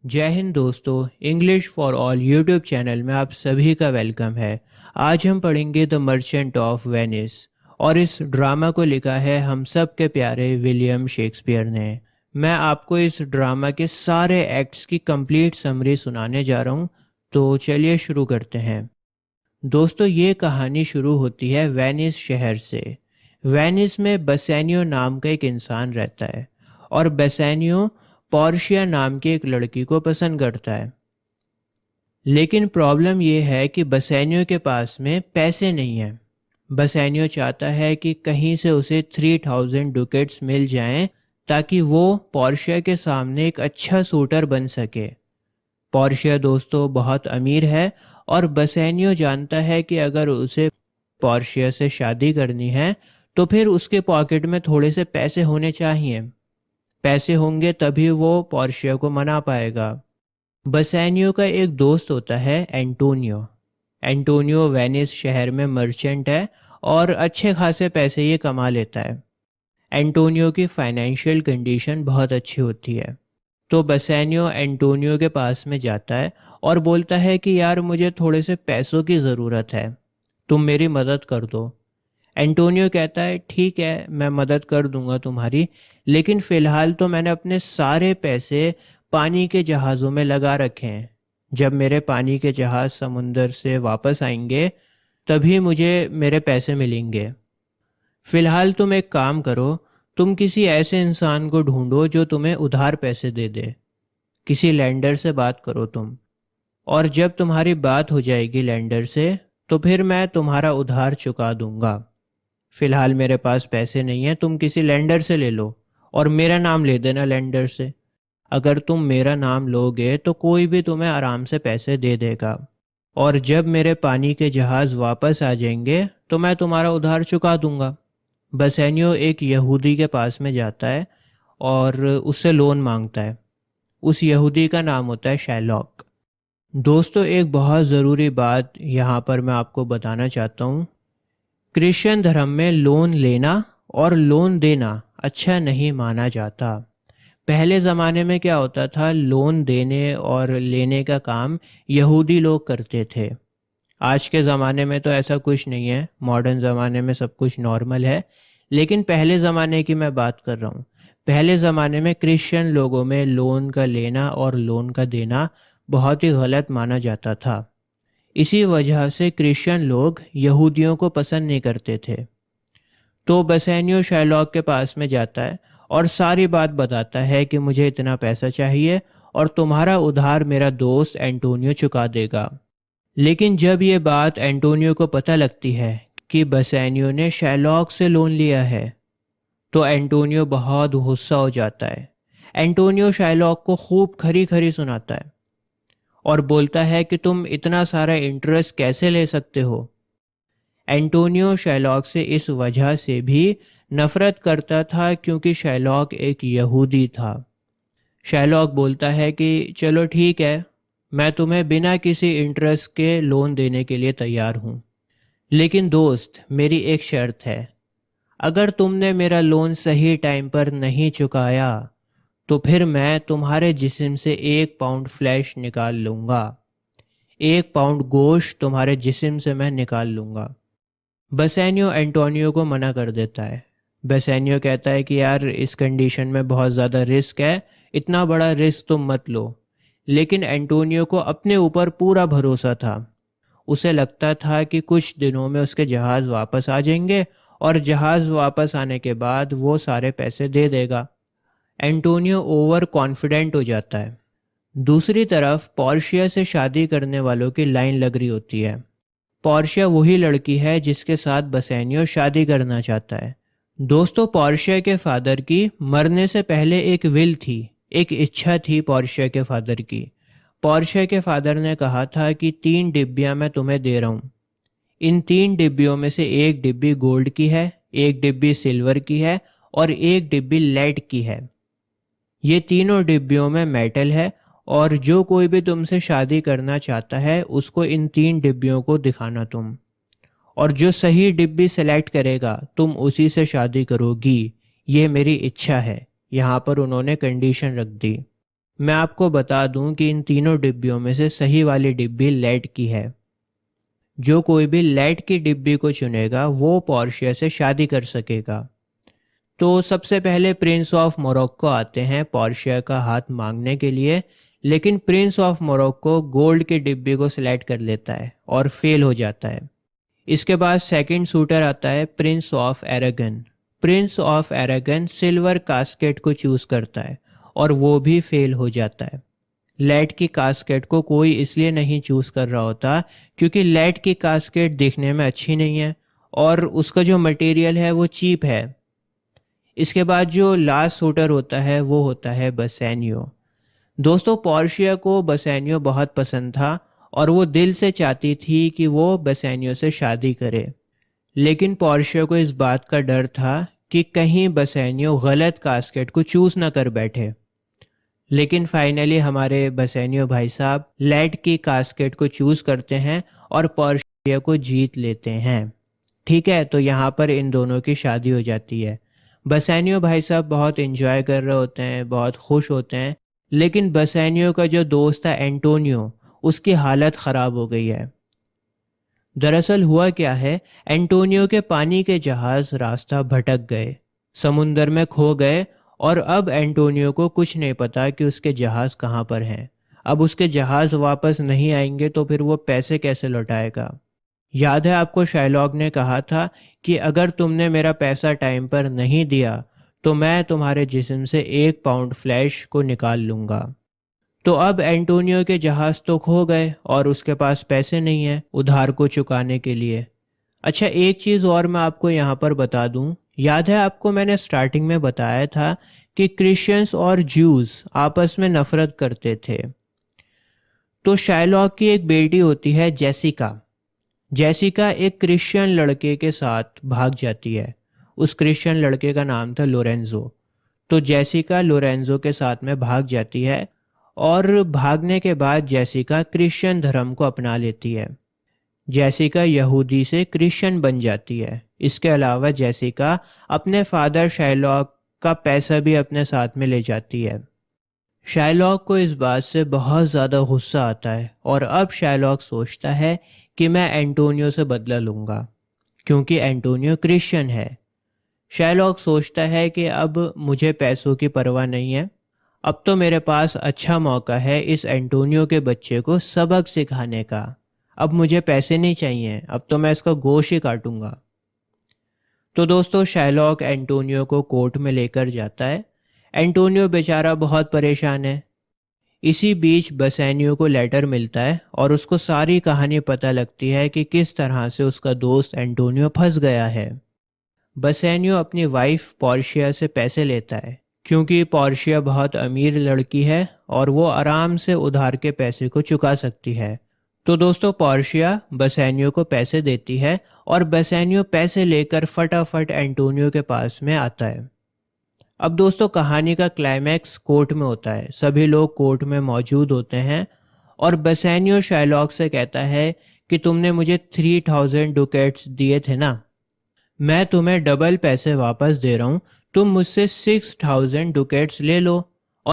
जय हिंद दोस्तों। English for all YouTube channel में आप सभी का वेलकम है। आज हम पढ़ेंगे द मर्चेंट ऑफ वेनिस और इस ड्रामा को लिखा है हम सब के प्यारे विलियम शेक्सपियर ने। मैं आपको इस ड्रामा के सारे एक्ट्स की कंप्लीट समरी सुनाने जा रहा हूँ, तो चलिए शुरू करते हैं। दोस्तों, ये कहानी शुरू होती है वेनिस शहर से। वेनिस में बसेनियो नाम का एक इंसान रहता है और बसेनियो पोर्शिया नाम की एक लड़की को पसंद करता है। लेकिन प्रॉब्लम यह है कि बसेनियो के पास में पैसे नहीं है। बसेनियो चाहता है कि कहीं से उसे 3000 डुकेट्स मिल जाएं ताकि वो पोर्शिया के सामने एक अच्छा सूटर बन सके। पोर्शिया दोस्तों बहुत अमीर है और बसेनियो जानता है कि अगर उसे पोर्शिया से शादी करनी है तो फिर उसके पॉकेट में थोड़े से पैसे होने चाहिए। पैसे होंगे तभी वो पोर्शिया को मना पाएगा। बसेनियो का एक दोस्त होता है एंटोनियो। एंटोनियो वेनिस शहर में मर्चेंट है और अच्छे खासे पैसे ये कमा लेता है। एंटोनियो की फाइनेंशियल कंडीशन बहुत अच्छी होती है। तो बसेनियो एंटोनियो के पास में जाता है और बोलता है कि यार मुझे थोड़े से पैसों की ज़रूरत है, तुम मेरी मदद कर दो। एंटोनियो कहता है ठीक है, मैं मदद कर दूंगा तुम्हारी, लेकिन फ़िलहाल तो मैंने अपने सारे पैसे पानी के जहाज़ों में लगा रखे हैं। जब मेरे पानी के जहाज़ समुंदर से वापस आएंगे तभी मुझे मेरे पैसे मिलेंगे। फ़िलहाल तुम एक काम करो, तुम किसी ऐसे इंसान को ढूंढो जो तुम्हें उधार पैसे दे दे। किसी लैंडर से बात करो तुम, और जब तुम्हारी बात हो जाएगी लैंडर से तो फिर मैं तुम्हारा उधार चुका दूंगा। फ़िलहाल मेरे पास पैसे नहीं हैं, तुम किसी लैंडर से ले लो और मेरा नाम ले देना लैंडर से। अगर तुम मेरा नाम लोगे तो कोई भी तुम्हें आराम से पैसे दे देगा, और जब मेरे पानी के जहाज़ वापस आ जाएंगे तो मैं तुम्हारा उधार चुका दूंगा। बसेनियो एक यहूदी के पास में जाता है और उससे लोन मांगता है। उस यहूदी का नाम होता है शैलॉक। दोस्तों, एक बहुत ज़रूरी बात यहाँ पर मैं आपको बताना चाहता हूँ। क्रिश्चियन धर्म में लोन लेना और लोन देना अच्छा नहीं माना जाता। पहले ज़माने में क्या होता था, लोन देने और लेने का काम यहूदी लोग करते थे। आज के ज़माने में तो ऐसा कुछ नहीं है, मॉडर्न ज़माने में सब कुछ नॉर्मल है। लेकिन पहले ज़माने की मैं बात कर रहा हूँ। पहले ज़माने में क्रिश्चियन लोगों में लोन का लेना और लोन का देना बहुत ही गलत माना जाता था। इसी वजह से क्रिश्चियन लोग यहूदियों को पसंद नहीं करते थे। तो बसेनियो शैलॉक के पास में जाता है और सारी बात बताता है कि मुझे इतना पैसा चाहिए और तुम्हारा उधार मेरा दोस्त एंटोनियो चुका देगा। लेकिन जब ये बात एंटोनियो को पता लगती है कि बसेनियो ने शैलॉक से लोन लिया है तो एंटोनियो बहुत गुस्सा हो जाता है। एंटोनियो शैलॉक को खूब खरी खरी सुनाता है और बोलता है कि तुम इतना सारा इंटरेस्ट कैसे ले सकते हो। एंटोनियो शैलॉक से इस वजह से भी नफरत करता था क्योंकि शैलॉक एक यहूदी था। शैलॉक बोलता है कि चलो ठीक है, मैं तुम्हें बिना किसी इंटरेस्ट के लोन देने के लिए तैयार हूँ, लेकिन दोस्त मेरी एक शर्त है। अगर तुमने मेरा लोन सही टाइम पर नहीं चुकाया तो फिर मैं तुम्हारे जिस्म से 1 पाउंड फ्लैश निकाल लूँगा। 1 पाउंड गोश्त तुम्हारे जिस्म से मैं निकाल लूँगा। बसेनियो एंटोनियो को मना कर देता है। बसेनियो कहता है कि यार इस कंडीशन में बहुत ज़्यादा रिस्क है, इतना बड़ा रिस्क तुम मत लो। लेकिन एंटोनियो को अपने ऊपर पूरा भरोसा था। उसे लगता था कि कुछ दिनों में उसके जहाज़ वापस आ जाएंगे और जहाज़ वापस आने के बाद वो सारे पैसे दे देगा। एंटोनियो ओवर कॉन्फिडेंट हो जाता है। दूसरी तरफ पोर्शिया से शादी करने वालों की लाइन लग रही होती है। पोर्शिया वही लड़की है जिसके साथ बसेनियो शादी करना चाहता है। दोस्तों, पोर्शिया के फादर की मरने से पहले एक विल थी, एक इच्छा थी पोर्शिया के फादर की। पोर्शिया के फादर ने कहा था कि 3 डिब्बियाँ मैं तुम्हें दे रहा हूँ। इन 3 डिब्बियों में से एक डिब्बी गोल्ड की है, एक डिब्बी सिल्वर की है और एक डिब्बी लेड की है। ये तीनों डिब्बियों में मेटल है और जो कोई भी तुमसे शादी करना चाहता है उसको इन 3 डिब्बियों को दिखाना तुम, और जो सही डिब्बी सेलेक्ट करेगा तुम उसी से शादी करोगी। ये मेरी इच्छा है। यहाँ पर उन्होंने कंडीशन रख दी। मैं आपको बता दूं कि इन तीनों डिब्बियों में से सही वाली डिब्बी लेड की है। जो कोई भी लेड की डिब्बी को चुनेगा वो पोर्शिया से शादी कर सकेगा। तो सबसे पहले प्रिंस ऑफ मोरक्को आते हैं पोर्शिया का हाथ मांगने के लिए, लेकिन प्रिंस ऑफ मोरक्को गोल्ड की डिब्बी को सिलेक्ट कर लेता है और फेल हो जाता है। इसके बाद सेकंड शूटर आता है prince of Aragon. Prince of Aragon silver casket को चूज करता है और वो भी फेल हो जाता है। लेड की कास्केट को कोई इसलिए नहीं चूज कर रहा होता क्योंकि लेड की कास्केट दिखने में अच्छी नहीं है और उसका जो मटेरियल है वो चीप है। इसके बाद जो लास्ट शूटर होता है वो होता है बसेनियो। दोस्तों, पोर्शिया को बसेनियो बहुत पसंद था और वो दिल से चाहती थी कि वो बसेनियो से शादी करे, लेकिन पोर्शिया को इस बात का डर था कि कहीं बसेनियो गलत कास्केट को चूज ना कर बैठे। लेकिन फाइनली हमारे बसेनियो भाई साहब लेड की कास्केट को चूज करते हैं और पोर्शिया को जीत लेते हैं। ठीक है, तो यहाँ पर इन दोनों की शादी हो जाती है। बसेनियो भाई साहब बहुत एंजॉय कर रहे होते हैं, बहुत खुश होते हैं, लेकिन बसेनियो का जो दोस्त था एंटोनियो, उसकी हालत ख़राब हो गई है। दरअसल हुआ क्या है, एंटोनियो के पानी के जहाज़ रास्ता भटक गए, समुंदर में खो गए और अब एंटोनियो को कुछ नहीं पता कि उसके जहाज़ कहाँ पर हैं। अब उसके जहाज़ वापस नहीं आएंगे तो फिर वो पैसे कैसे लौटाएगा। याद है आपको शाइलॉक ने कहा था कि अगर तुमने मेरा पैसा टाइम पर नहीं दिया तो मैं तुम्हारे जिस्म से 1 पाउंड फ्लैश को निकाल लूँगा। तो अब एंटोनियो के जहाज़ तो खो गए और उसके पास पैसे नहीं है उधार को चुकाने के लिए। अच्छा, एक चीज़ और मैं आपको यहाँ पर बता दूँ। याद है आपको मैंने स्टार्टिंग में बताया था कि क्रिश्चियंस और ज्यूज़ आपस में नफरत करते थे। तो शाइलॉक की एक बेटी होती है जेसिका। जेसिका एक क्रिश्चियन लड़के के साथ भाग जाती है। उस क्रिश्चियन लड़के का नाम था लोरेंजो। तो जेसिका लोरेंजो के साथ में भाग जाती है और भागने के बाद जेसिका क्रिश्चियन धर्म को अपना लेती है। जेसिका यहूदी से क्रिश्चियन बन जाती है। इसके अलावा जेसिका अपने फादर शाइलॉक का पैसा भी अपने साथ में ले जाती है। शाइलॉक को इस बात से बहुत ज़्यादा गुस्सा आता है और अब शाइलॉक सोचता है कि मैं एंटोनियो से बदला लूँगा क्योंकि एंटोनियो क्रिश्चियन है। शाइलॉक सोचता है कि अब मुझे पैसों की परवाह नहीं है, अब तो मेरे पास अच्छा मौका है इस एंटोनियो के बच्चे को सबक सिखाने का। अब मुझे पैसे नहीं चाहिए, अब तो मैं इसका गोश्त ही काटूंगा। तो दोस्तों, शाइलॉक एंटोनियो को कोर्ट में लेकर जाता है। एंटोनियो बेचारा बहुत परेशान है। इसी बीच बसेनियो को लेटर मिलता है और उसको सारी कहानी पता लगती है कि किस तरह से उसका दोस्त एंटोनियो फंस गया है। बसेनियो अपनी वाइफ पोर्शिया से पैसे लेता है क्योंकि पोर्शिया बहुत अमीर लड़की है और वो आराम से उधार के पैसे को चुका सकती है। तो दोस्तों, पोर्शिया बसेनियो को पैसे देती है और बसेनियो पैसे लेकर फटाफट एंटोनियो के पास में आता है। अब दोस्तों, कहानी का क्लाइमैक्स कोर्ट में होता है। सभी लोग कोर्ट में मौजूद होते हैं और बसेनियो शाइलॉक से कहता है कि तुमने मुझे 3000 डुकेट्स दिए थे ना, मैं तुम्हें डबल पैसे वापस दे रहा हूँ, तुम मुझसे 6000 डुकेट्स ले लो